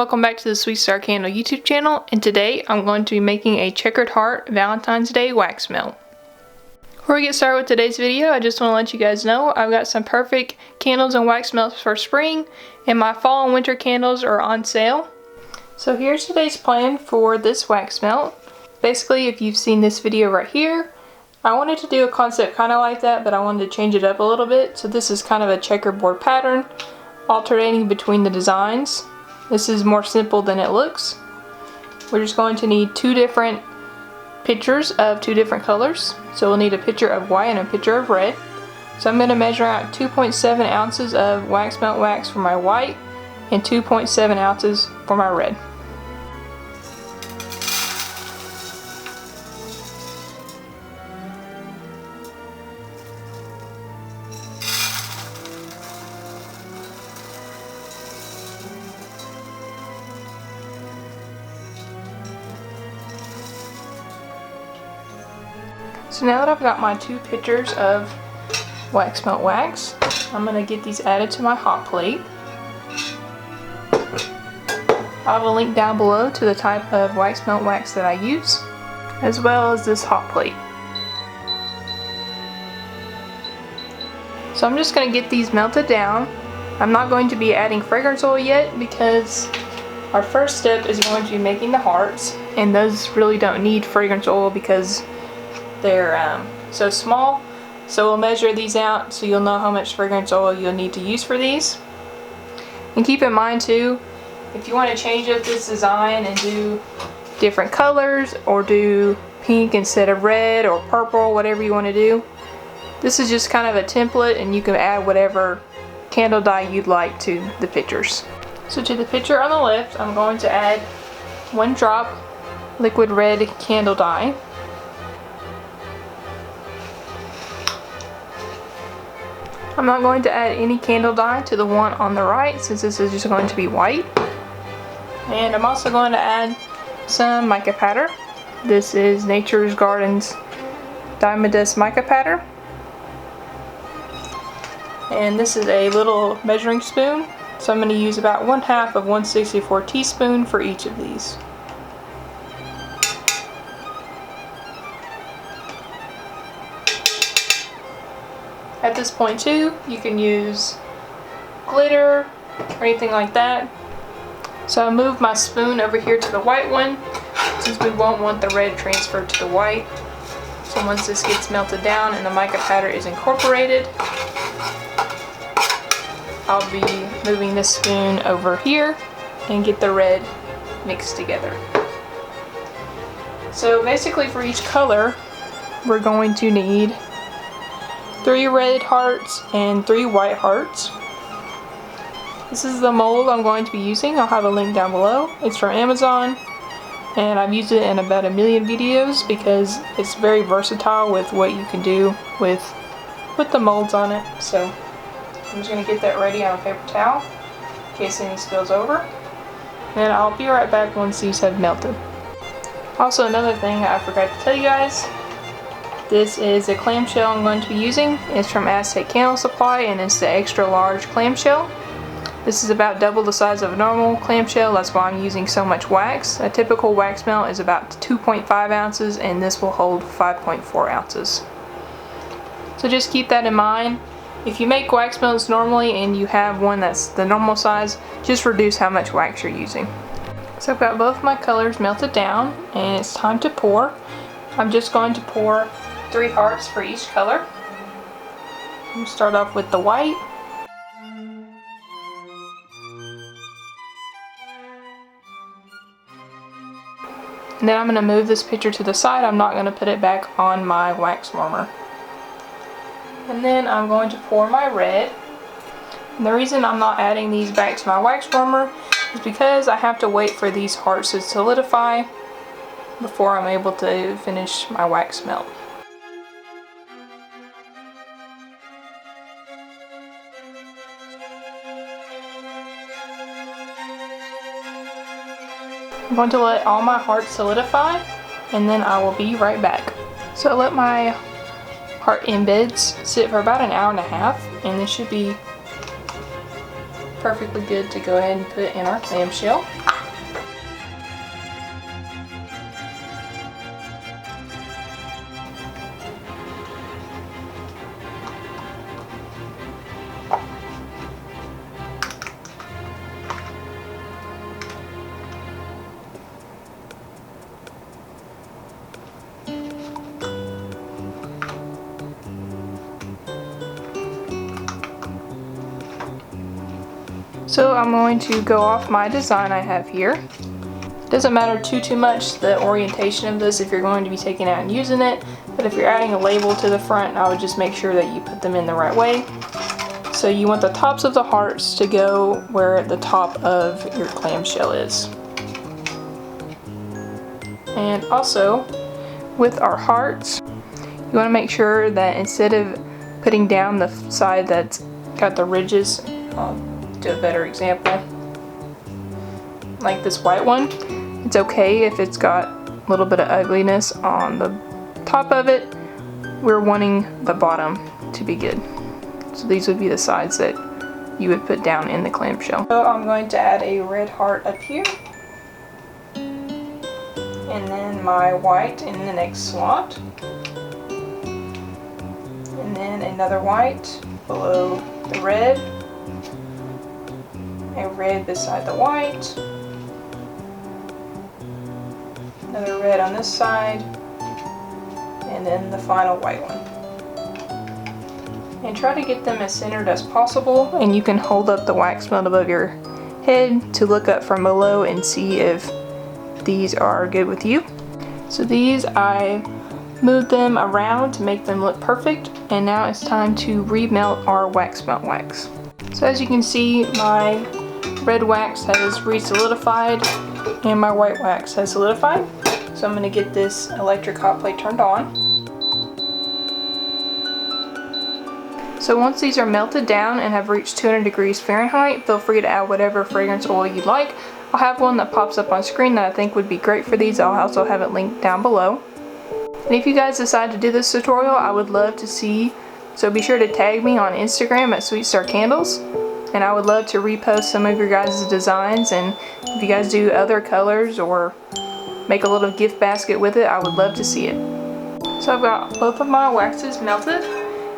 welcome back to the Sweet Star Candle YouTube channel, and today I'm going to be making a checkered heart Valentine's Day wax melt. Before we get started with today's video, I just want to let you guys know I've got some perfect candles and wax melts for spring, and my fall and winter candles are on sale. So here's today's plan for this wax melt. Basically, if you've seen this video right here, I wanted to do a concept kind of like that, but I wanted to change it up a little bit. So this is kind of a checkerboard pattern, alternating between the designs. This is more simple than it looks. We're just going to need two different pictures of two different colors. So we'll need a picture of white and a picture of red. So I'm going to measure out 2.7 ounces of wax melt wax for my white and 2.7 ounces for my red. So now that I've got my two pitchers of wax melt wax, I'm going to get these added to my hot plate. I'll have a link down below to the type of wax melt wax that I use, as well as this hot plate. So I'm just going to get these melted down. I'm not going to be adding fragrance oil yet because our first step is going to be making the hearts, and those really don't need fragrance oil because they're so small. So we'll measure these out so you'll know how much fragrance oil you'll need to use for these. And keep in mind too, if you want to change up this design and do different colors or do pink instead of red or purple, whatever you want to do, this is just kind of a template and you can add whatever candle dye you'd like to the pictures. So to the picture on the left, I'm going to add 1 drop liquid red candle dye. I'm not going to add any candle dye to the one on the right since this is just going to be white. And I'm also going to add some mica powder. This is Nature's Garden's Diamond Dust mica powder. And this is a little measuring spoon. So I'm going to use about 1/2 of 1/64 teaspoon for each of these. At this point too, you can use glitter or anything like that. So I moved my spoon over here to the white one since we won't want the red transferred to the white. So once this gets melted down and the mica powder is incorporated, I'll be moving this spoon over here and get the red mixed together. So basically for each color, we're going to need 3 red hearts and 3 white hearts. This is the mold I'm going to be using. I'll have a link down below. It's from Amazon and I've used it in about 1 million videos because it's very versatile with what you can do with the molds on it. So I'm just going to get that ready on a paper towel in case any spills over. And I'll be right back once these have melted. Also, another thing I forgot to tell you guys. This is a clamshell I'm going to be using. It's from Aztec Candle Supply and it's the extra large clamshell. This is about double the size of a normal clamshell, that's why I'm using so much wax. A typical wax melt is about 2.5 ounces and this will hold 5.4 ounces. So just keep that in mind. If you make wax melts normally and you have one that's the normal size, just reduce how much wax you're using. So I've got both my colors melted down and it's time to pour. I'm just going to pour 3 hearts for each color. I'm going to start off with the white. And then I'm going to move this pitcher to the side. I'm not going to put it back on my wax warmer. And then I'm going to pour my red. And the reason I'm not adding these back to my wax warmer is because I have to wait for these hearts to solidify before I'm able to finish my wax melt. I'm going to let all my hearts solidify and then I will be right back. So I let my heart embeds sit for about 1.5 hours and this should be perfectly good to go ahead and put in our clamshell. So I'm going to go off my design I have here. Doesn't matter too much the orientation of this if you're going to be taking it out and using it, but if you're adding a label to the front, I would just make sure that you put them in the right way. So you want the tops of the hearts to go where the top of your clamshell is. And also, with our hearts, you want to make sure that instead of putting down the side that's got the ridges, I'll do a better example, like this white one, it's okay if it's got a little bit of ugliness on the top of it. We're wanting the bottom to be good. So these would be the sides that you would put down in the clamshell. So I'm going to add a red heart up here, and then my white in the next slot, and then another white below the red, a red beside the white, another red on this side, and then the final white one. And try to get them as centered as possible, and you can hold up the wax melt above your head to look up from below and see if these are good with you. So these, I moved them around to make them look perfect, and now it's time to remelt our wax melt wax. So as you can see, my red wax has re-solidified and my white wax has solidified. So I'm going to get this electric hot plate turned on. So once these are melted down and have reached 200 degrees Fahrenheit, feel free to add whatever fragrance oil you'd like. I'll have one that pops up on screen that I think would be great for these. I'll also have it linked down below. And if you guys decide to do this tutorial, I would love to see, so be sure to tag me on Instagram at Sweet Star Candles. And I would love to repost some of your guys' designs, and if you guys do other colors or make a little gift basket with it, I would love to see it. So I've got both of my waxes melted,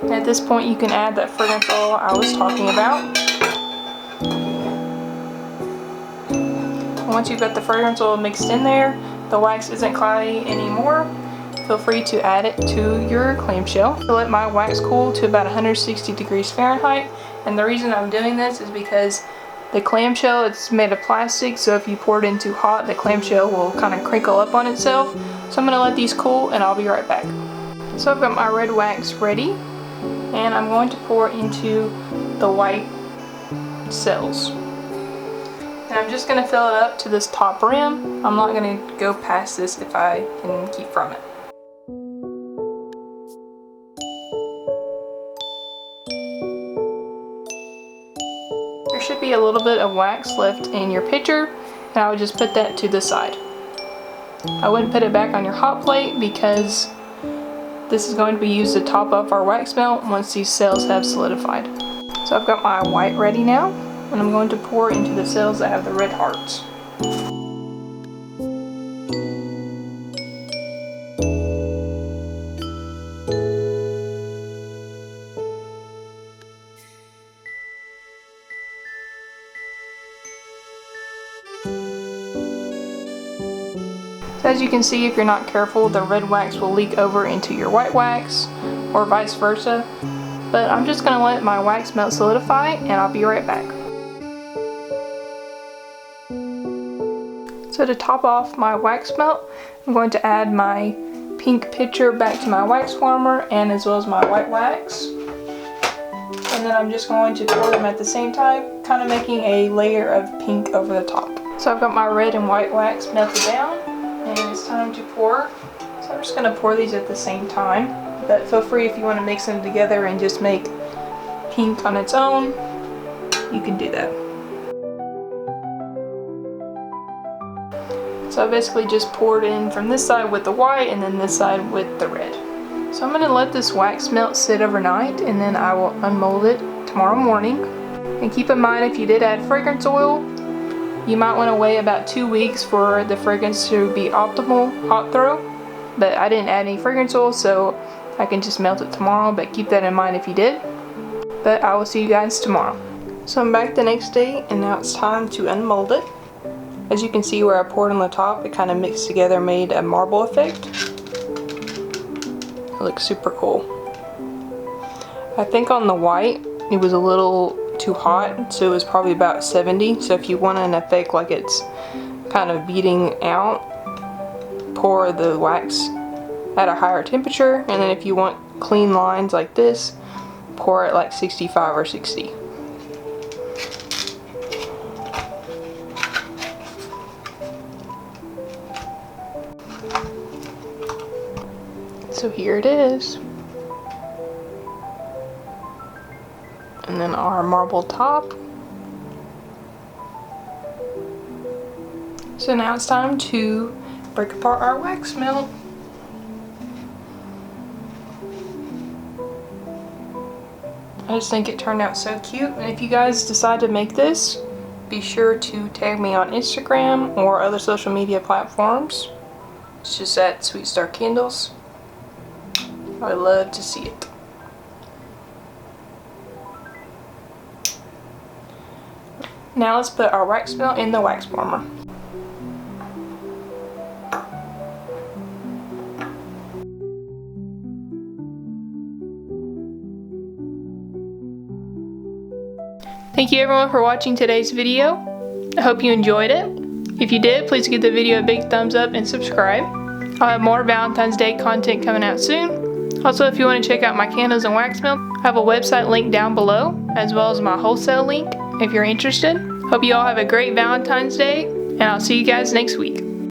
and at this point you can add that fragrance oil I was talking about. And once you've got the fragrance oil mixed in there, the wax isn't cloudy anymore, feel free to add it to your clamshell. I let my wax cool to about 160 degrees Fahrenheit. And the reason I'm doing this is because the clamshell, it's made of plastic, so if you pour it in too hot, the clamshell will kind of crinkle up on itself. So I'm going to let these cool and I'll be right back. So I've got my red wax ready, and I'm going to pour into the white cells. And I'm just going to fill it up to this top rim. I'm not going to go past this if I can keep from it. There should be a little bit of wax left in your pitcher, and I would just put that to the side. I wouldn't put it back on your hot plate because this is going to be used to top up our wax melt once these cells have solidified. So I've got my white ready now, and I'm going to pour into the cells that have the red hearts. So as you can see, if you're not careful, the red wax will leak over into your white wax, or vice versa. But I'm just going to let my wax melt solidify, and I'll be right back. So to top off my wax melt, I'm going to add my pink pitcher back to my wax former, and as well as my white wax. And then I'm just going to pour them at the same time, kind of making a layer of pink over the top. So I've got my red and white wax melted down, and it's time to pour. So I'm just going to pour these at the same time, but feel free if you want to mix them together and just make pink on its own, you can do that. So I basically just poured in from this side with the white and then this side with the red. So I'm going to let this wax melt sit overnight, and then I will unmold it tomorrow morning. And keep in mind, if you did add fragrance oil, you might want to wait about 2 weeks for the fragrance to be optimal hot throw. But I didn't add any fragrance oil, so I can just melt it tomorrow, but keep that in mind if you did. But I will see you guys tomorrow. So I'm back the next day, and now it's time to unmold it. As you can see where I poured on the top, it kind of mixed together, made a marble effect. It looks super cool. I think on the white, it was a little too hot, so it was probably about 70. So if you want an effect like it's kind of beating out, pour the wax at a higher temperature, and then if you want clean lines like this, pour it like 65 or 60. So here it is. And then our marble top. So now it's time to break apart our wax melt. I just think it turned out so cute, and if you guys decide to make this, be sure to tag me on Instagram or other social media platforms. It's just at Sweet Star Candles. I would love to see it. Now let's put our wax melt in the wax warmer. Thank you everyone for watching today's video. I hope you enjoyed it. If you did, please give the video a big thumbs up and subscribe. I'll have more Valentine's Day content coming out soon. Also, if you want to check out my candles and wax melt, I have a website link down below, as well as my wholesale link if you're interested. Hope you all have a great Valentine's Day, and I'll see you guys next week.